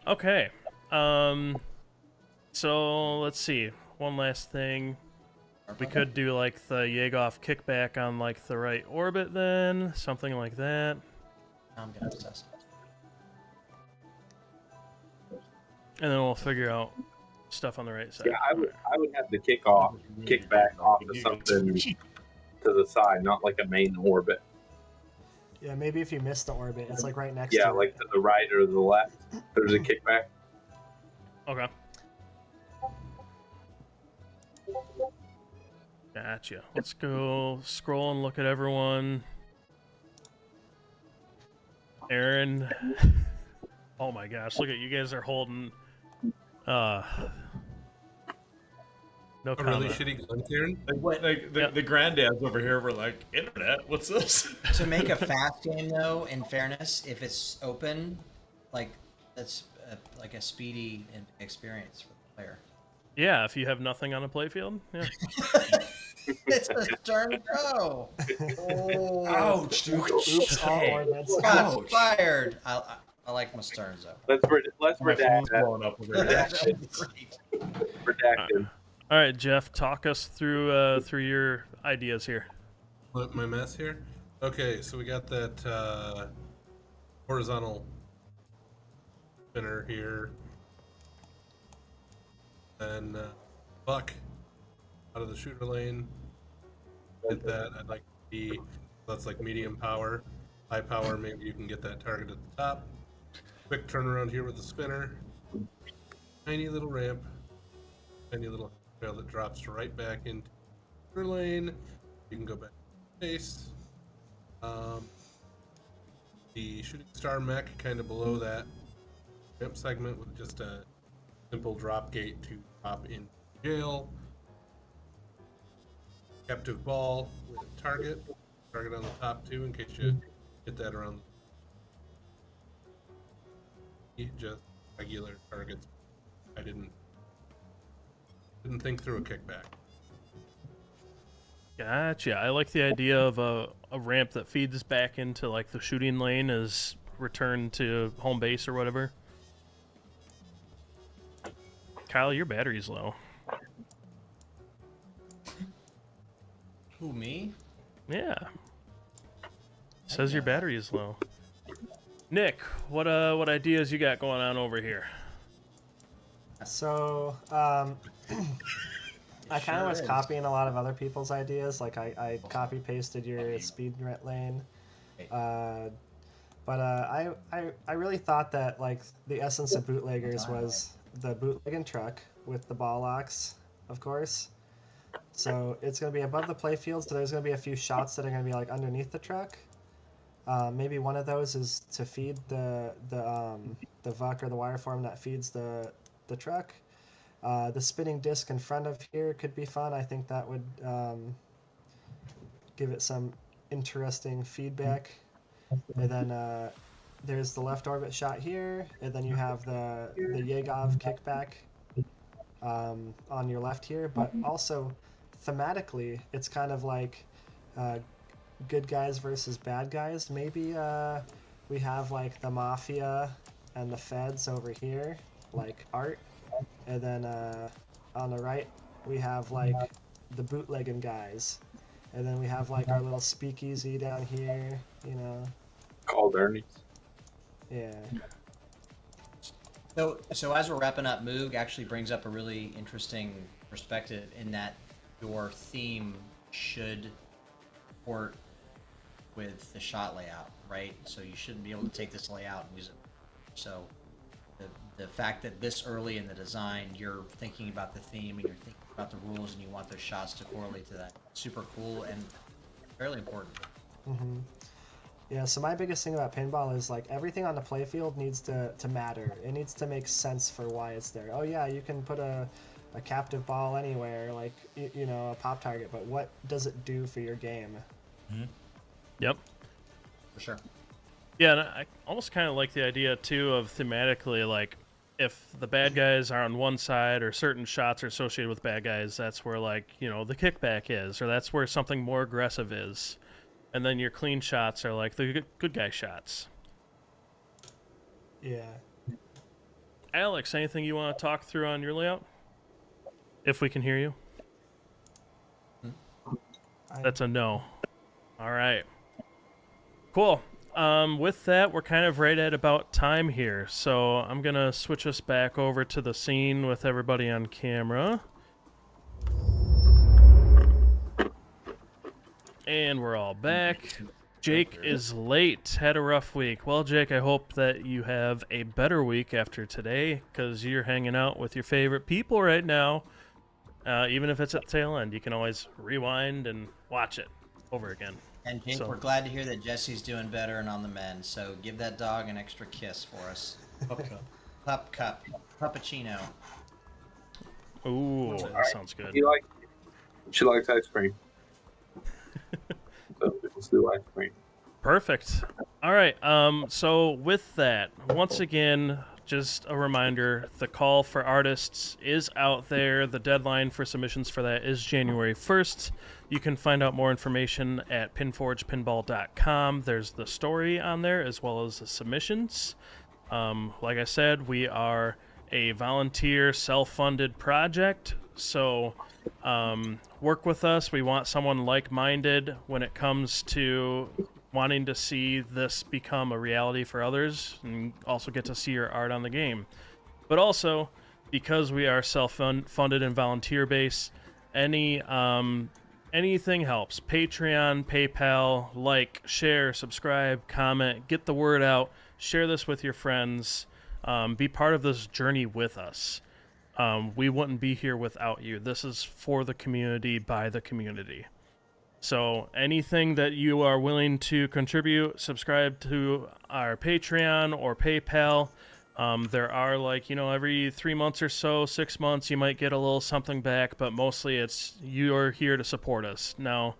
Okay. So let's see. One last thing. We could do like the Jagoff kickback on like the right orbit then, something like that. I'm gonna obsess. And then we'll figure out stuff on the right side. Yeah, I would have the kick back off of something to the side, not like a main orbit. yeah, maybe if you miss the orbit, it's like right next Yeah, to like it. to the right or the left. There's a kickback. Okay. Gotcha. Let's go scroll and look at everyone. Aaron. Oh my gosh, look at you guys are holding no A comment. really shitty gun, Karen. Like the, Yep. the granddads over here were like, internet, what's this? To make a fast game, though, in fairness, if it's open, like that's like a speedy experience for the player. Yeah, if you have nothing on a playfield. Yeah. It's a turn go. Oh, Ouch, dude. Oops, all Hey. orbits. Shots fired. I like my turns though. Let's My phone's redact that. blowing up over here. Great. Redacted. All right, Jeff, talk us through your ideas here. Look, my mess here. Okay, so we got that horizontal spinner here, and Buck out of the shooter lane, Get that. I'd like to be, that's like medium power. High power, maybe you can get that target at the top. Quick turnaround here with the spinner. Tiny little ramp. Tiny little trail that drops right back into your lane. You can go back to space. The shooting star mech kind of below that ramp segment with just a simple drop gate to drop in jail. Captive ball with a target on the top too, in case you hit that around. Just regular targets. I didn't think through a kickback. Gotcha. I like the idea of a ramp that feeds back into like the shooting lane as return to home base or whatever. Kyle, your battery's low. Who, me? Yeah. Says your battery is low. Nick, what ideas you got going on over here? So, I kind of was copying a lot of other people's ideas. Like I copy pasted your speed lane, but I really thought that like the essence of bootleggers was the bootlegging truck with the ball locks, of course. So it's gonna be above the playfield. So there's gonna be a few shots that are gonna be like underneath the truck. Maybe one of those is to feed the VUC or the wireform that feeds the truck. The spinning disc in front of here could be fun. I think that would give it some interesting feedback. And then there's the left orbit shot here, and then you have the Yegov kickback on your left here. But also, thematically, it's kind of like good guys versus bad guys. Maybe we have like the mafia and the feds over here, like art. And then on the right, we have like the bootlegging guys. And then we have like our little speakeasy down here, you know. Called Ernie's. Yeah. So as we're wrapping up, Moog actually brings up a really interesting perspective in that your theme should port with the shot layout, right? So you shouldn't be able to take this layout and use it. So the fact that this early in the design you're thinking about the theme and you're thinking about the rules and you want those shots to correlate to that, super cool and fairly important. Mm-hmm. Yeah, so my biggest thing about pinball is like everything on the playfield needs to matter. It needs to make sense for why it's there. Oh yeah, you can put a captive ball anywhere, like you know, a pop target, but what does it do for your game? Mm-hmm. Yep. For sure. Yeah, and I almost kind of like the idea too of thematically, like if the bad guys are on one side or certain shots are associated with bad guys, that's where like, you know, the kickback is, or that's where something more aggressive is. And then your clean shots are like the good guy shots. Yeah. Alex, anything you want to talk through on your layout? If we can hear you. That's a no. All right. Cool. With that, we're kind of right at about time here. So I'm going to switch us back over to the scene with everybody on camera. And we're all back. Jake is late. Had a rough week. Well, Jake, I hope that you have a better week after today because you're hanging out with your favorite people right now. Even if it's at the tail end, you can always rewind and watch it over again. And Jake, we're glad to hear that Jesse's doing better and on the mend. So give that dog an extra kiss for us. Pup cup. Puppuccino. Ooh, that sounds good. She likes ice cream. So let's do ice cream. Perfect. All right. So with that, once again, just a reminder, the call for artists is out there. The deadline for submissions for that is January 1st. You can find out more information at pinforgepinball.com. There's the story on there as well as the submissions. Like I said, we are a volunteer self-funded project. So work with us. We want someone like-minded when it comes to wanting to see this become a reality for others and also get to see your art on the game. But also, because we are self-funded and volunteer-based, any anything helps. Patreon, PayPal, like, share, subscribe, comment, get the word out, share this with your friends, be part of this journey with us. We wouldn't be here without you. This is for the community, by the community. So anything that you are willing to contribute, subscribe to our Patreon or PayPal. There are, like, every 3 months or so, 6 months, you might get a little something back, but mostly it's you're here to support us. Now,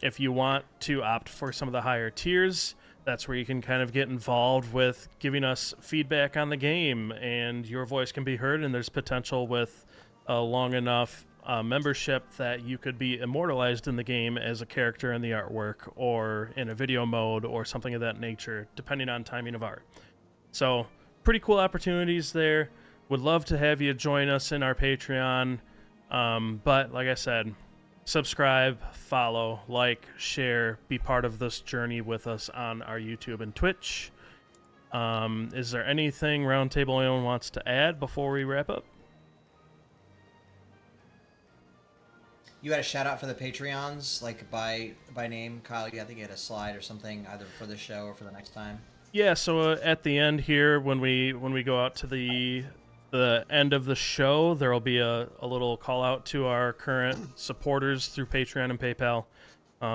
if you want to opt for some of the higher tiers, that's where you can kind of get involved with giving us feedback on the game, and your voice can be heard, and there's potential with a long enough membership that you could be immortalized in the game as a character in the artwork or in a video mode or something of that nature, depending on timing of art. So, pretty cool opportunities there. Would love to have you join us in our Patreon. But, like I said, subscribe, follow, like, share, be part of this journey with us on our YouTube and Twitch. Is there anything Roundtable anyone wants to add before we wrap up? You had a shout out for the Patreons, like by name, Kyle. I think you had a slide or something, either for the show or for the next time. Yeah, so at the end here, when we go out to the end of the show, there will be a little call out to our current supporters through Patreon and PayPal.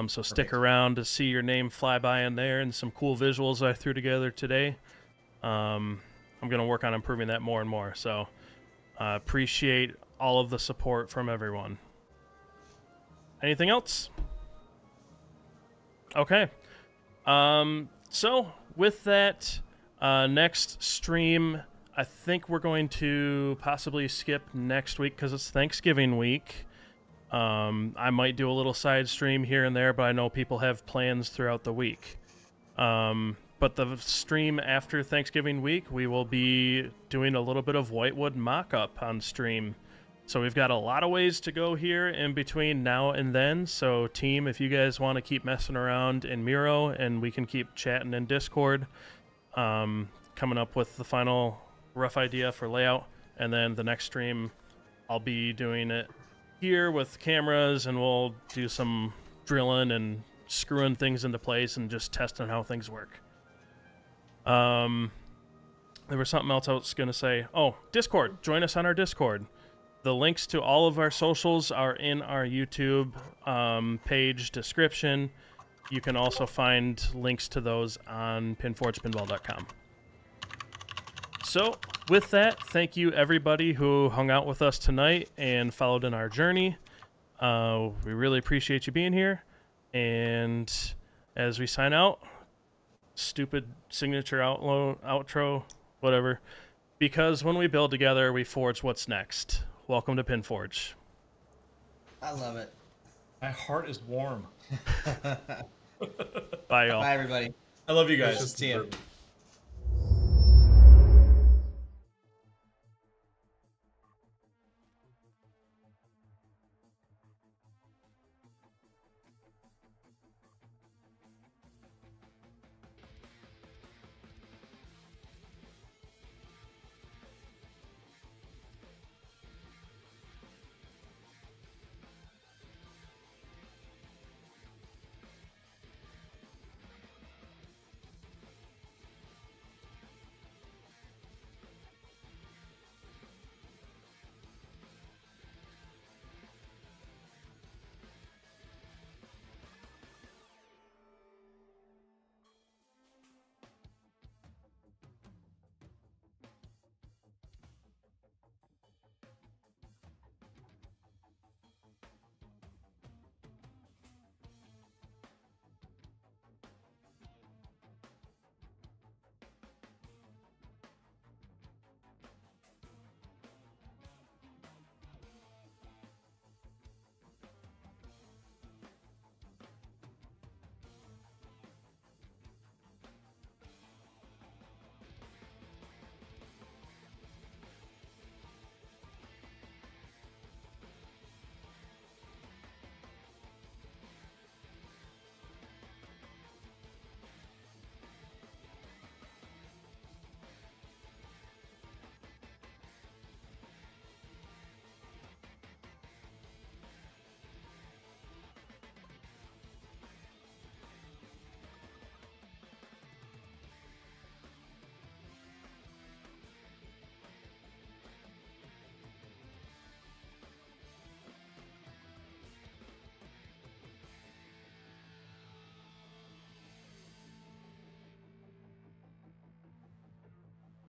So stick around to see your name fly by in there, and some cool visuals I threw together today. I'm going to work on improving that more and more. So appreciate all of the support from everyone. Anything else? Okay. So with that, next stream, I think we're going to possibly skip next week because it's Thanksgiving week. I might do a little side stream here and there, but I know people have plans throughout the week. But the stream after Thanksgiving week, we will be doing a little bit of Whitewood mock-up on stream. So we've got a lot of ways to go here in between now and then. So team, if you guys want to keep messing around in Miro and we can keep chatting in Discord, coming up with the final rough idea for layout. And then the next stream, I'll be doing it here with cameras, and we'll do some drilling and screwing things into place and just testing how things work. There was something else I was going to say. Oh, Discord. Join us on our Discord. The links to all of our socials are in our YouTube page description. You can also find links to those on pinforgepinball.com. So, with that, thank you everybody who hung out with us tonight and followed in our journey. We really appreciate you being here. And as we sign out, stupid signature outro, whatever. Because when we build together, we forge what's next. Welcome to PinForge. I love it. My heart is warm. Bye, y'all. Bye, everybody. I love you guys. See ya.